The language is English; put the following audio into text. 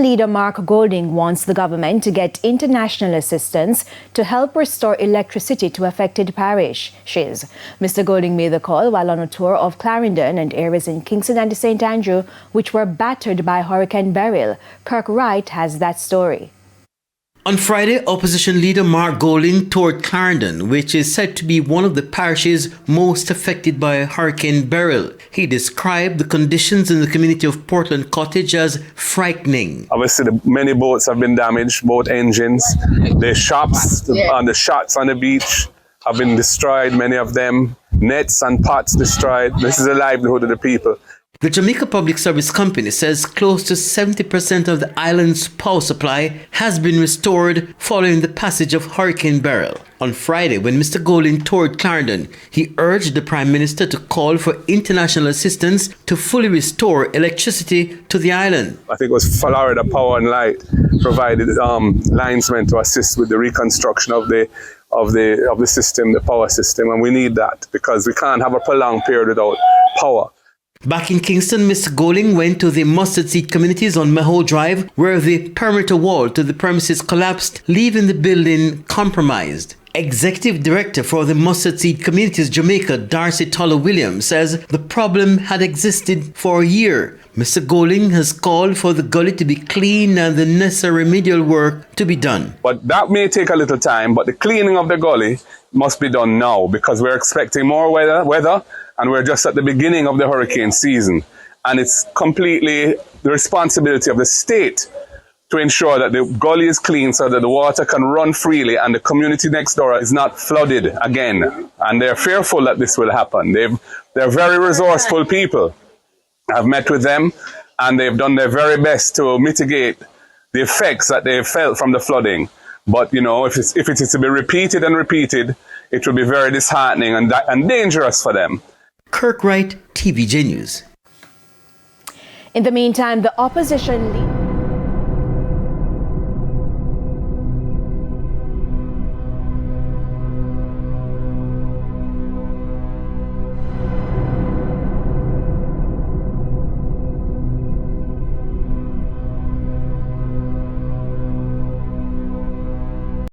Opposition leader Mark Golding wants the government to get international assistance to help restore electricity to affected parishes. Mr. Golding made the call while on a tour of Clarendon and areas in Kingston and St. Andrew, which were battered by Hurricane Beryl. Kirk Wright has that story. On Friday, opposition leader Mark Golding toured Clarendon, which is said to be one of the parishes most affected by Hurricane Beryl. He described the conditions in the community of Portland Cottage as frightening. Obviously, many boats have been damaged, boat engines. The shops and the shots on the beach have been destroyed, many of them. Nets and pots destroyed. This is the livelihood of the people. The Jamaica Public Service Company says close to 70% of the island's power supply has been restored following the passage of Hurricane Beryl. On Friday, when Mr. Golding toured Clarendon, he urged the Prime Minister to call for international assistance to fully restore electricity to the island. I think it was Florida Power and Light provided linesmen to assist with the reconstruction of the system, the power system, and we need that because we can't have a prolonged period without power. Back in Kingston, Mr. Golding went to the mustard seed communities on Maho Drive, where the perimeter wall to the premises collapsed, leaving the building compromised. Executive Director for the Mustard Seed Communities Jamaica, Darcy Toller-Williams, says the problem had existed for a year. Mr. Golding has called for the gully to be cleaned and the necessary remedial work to be done. But that may take a little time, but the cleaning of the gully must be done now because we're expecting more weather and we're just at the beginning of the hurricane season. And it's completely the responsibility of the state to ensure that the gully is clean so that the water can run freely and the community next door is not flooded again. And they're fearful that this will happen. They're very resourceful people. I've met with them and they've done their very best to mitigate the effects that they've felt from the flooding. But, you know, if it is to be repeated and repeated, it will be very disheartening and dangerous for them. Kirk Wright, TVJ News. In the meantime, the opposition leader